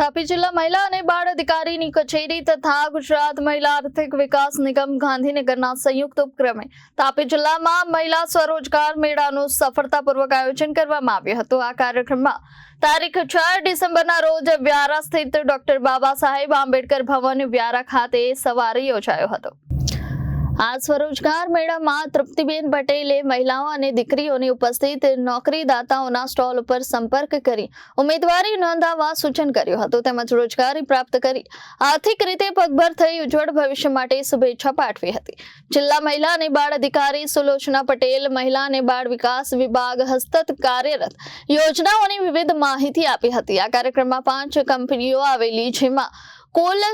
તાપી જિલ્લા મહિલા અને બાળ અધિકારીની કચેરી તથા ગુજરાત મહિલા આર્થિક વિકાસ નિગમ ગાંધીનગરના સંયુક્ત ઉપક્રમે તાપી જિલ્લામાં મહિલા સ્વરોજગાર મેળાનું સફળતાપૂર્વક આયોજન કરવામાં આવ્યું હતું। આ કાર્યક્રમમાં તારીખ 4 ડિસેમ્બરના રોજ વ્યારા સ્થિત ડોક્ટર બાબા સાહેબ આંબેડકર ભવન વ્યારા ખાતે સવારે યોજાયો હતો। આ સ્વરોજગાર મેળામાં તૃપ્તિબેન પટેલે મહિલાઓ અને દીકરીઓની ઉપસ્થિત નોકરીદાતાઓના સ્ટોલ ઉપર સંપર્ક કરી ઉમેદવારી નોંધાવવા સૂચન કર્યું હતું તેમજ રોજગારી પ્રાપ્ત કરી આર્થિક રીતે પગભર થઈ ઉજ્જવળ ભવિષ્ય માટે શુભેચ્છા પાઠવી હતી। જિલ્લા મહિલા અને બાળ અધિકારી સુલોચના પટેલ મહિલા અને બાળ વિકાસ વિભાગ હસ્તક કાર્યરત યોજનાઓની વિવિધ માહિતી આપી હતી। આ કાર્યક્રમમાં 5 કંપનીઓ આવેલી જેમાં કુલ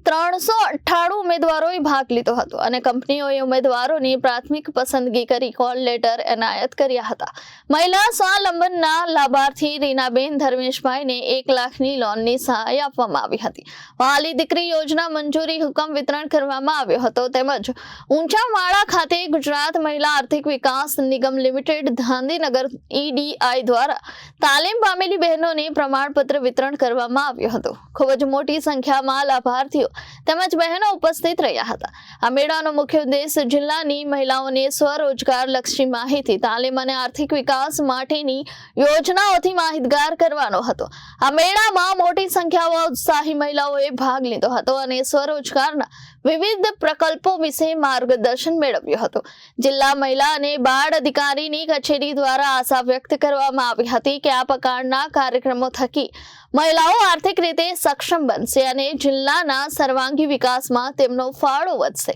398 ઉમેદવારોએ ભાગ લીધો હતો અને કંપનીઓએ ઉમેદવારોની પ્રાથમિક પસંદગી કરી કોલ લેટર એનાયત કર્યા હતા। મહિલા સ્વાવલંબનના લાભાર્થી રીનાબેન ધર્મેશભાઈને 1 લાખની લોનની સહાય આપવામાં આવી હતી। વાલી દીકરી યોજના મંજૂરી હુકમ વિતરણ કરવામાં આવ્યો હતો તેમજ ઊંચામાળા ખાતે ગુજરાત મહિલા આર્થિક વિકાસ નિગમ લિમિટેડ ગાંધીનગર EDI દ્વારા તાલીમ પામેલી બહેનોને પ્રમાણપત્ર વિતરણ કરવામાં આવ્યું હતું। ખૂબ જ મોટી સંખ્યામાં લાભાર્થીઓ તેમજ બહેનો ઉપસ્થિત રહ્યા હતા। આ મેળાનો મુખ્ય ઉદ્દેશ જિલ્લાની મહિલાઓને સ્વરોજગાર લક્ષી માહિતી તાલીમ અને આર્થિક વિકાસ માટેની યોજનાઓથી માહિતગાર કરવાનો હતો। આ મેળામાં મોટી સંખ્યામાં ઉત્સાહી મહિલાઓએ ભાગ લીધો હતો અને સ્વરોજગારના વિવિધ પ્રકલ્પો વિશે માર્ગદર્શન મેળવ્યું હતું। જિલ્લા મહિલા અને બાળ અધિકારીની કચેરી દ્વારા આશા વ્યક્ત કરવામાં આવી હતી કે આ પ્રકારના કાર્યક્રમો થકી મહિલાઓ આર્થિક રીતે સક્ષમ બનશે અને જિલ્લાના સર્વાંગી વિકાસમાં તેમનો ફાળો વધશે।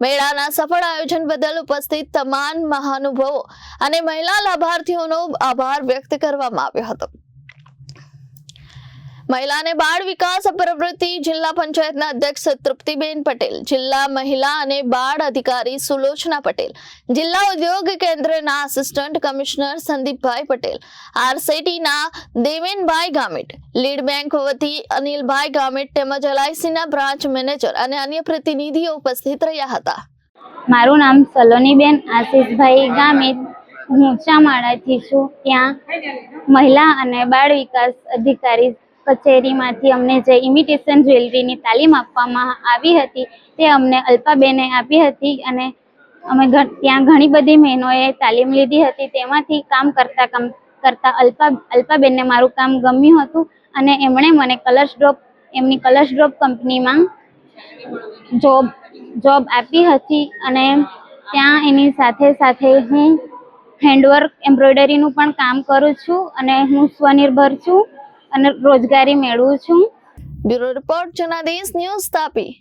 મેળાના સફળ આયોજન બદલ ઉપસ્થિત તમામ મહાનુભાવો અને મહિલા લાભાર્થીઓનો આભાર વ્યક્ત કરવામાં આવ્યો હતો। મહિલા અને બાળ વિકાસ પ્રવૃત્તિ જિલ્લા પંચાયતના અધ્યક્ષ તૃપ્તિબેન પટેલ, જિલ્લા મહિલા અને બાળ અધિકારી સુલોચના પટેલ, જિલ્લા ઉદ્યોગ કેન્દ્રના આસિસ્ટન્ટ કમિશનર સંદીપભાઈ પટેલ, RCTના દેવેનભાઈ ગામિત, લીડ બેંક વતી અનિલભાઈ ગામિત તેમજ LICના બ્રાન્ચ મેનેજર અને અન્ય પ્રતિનિધિઓ ઉપસ્થિત રહ્યા હતા। મારું નામ સલોનીબેન આશીષભાઈ ગામિત, હું ઊંચામાળાથી છું। ત્યાં મહિલા અને બાળ વિકાસ અધિકારી કચેરીમાંથી અમને જે ઇમિટેશન જ્વેલરીની તાલીમ આપવામાં આવી હતી તે અમને અલ્પાબેને આપી હતી અને અમે ત્યાં ઘણી બધી બહેનોએ તાલીમ લીધી હતી। તેમાંથી કામ કરતા અલ્પાબેનને મારું કામ ગમ્યું હતું અને એમણે મને એમની કલર્સ ડ્રોપ કંપનીમાં જોબ આપી હતી અને ત્યાં એની સાથે સાથે હું હેન્ડવર્ક એમ્બ્રોઇડરીનું પણ કામ કરું છું અને હું સ્વનિર્ભર છું અને રોજગારી મેળવું છું। Bureau report Janadesh news Tapi.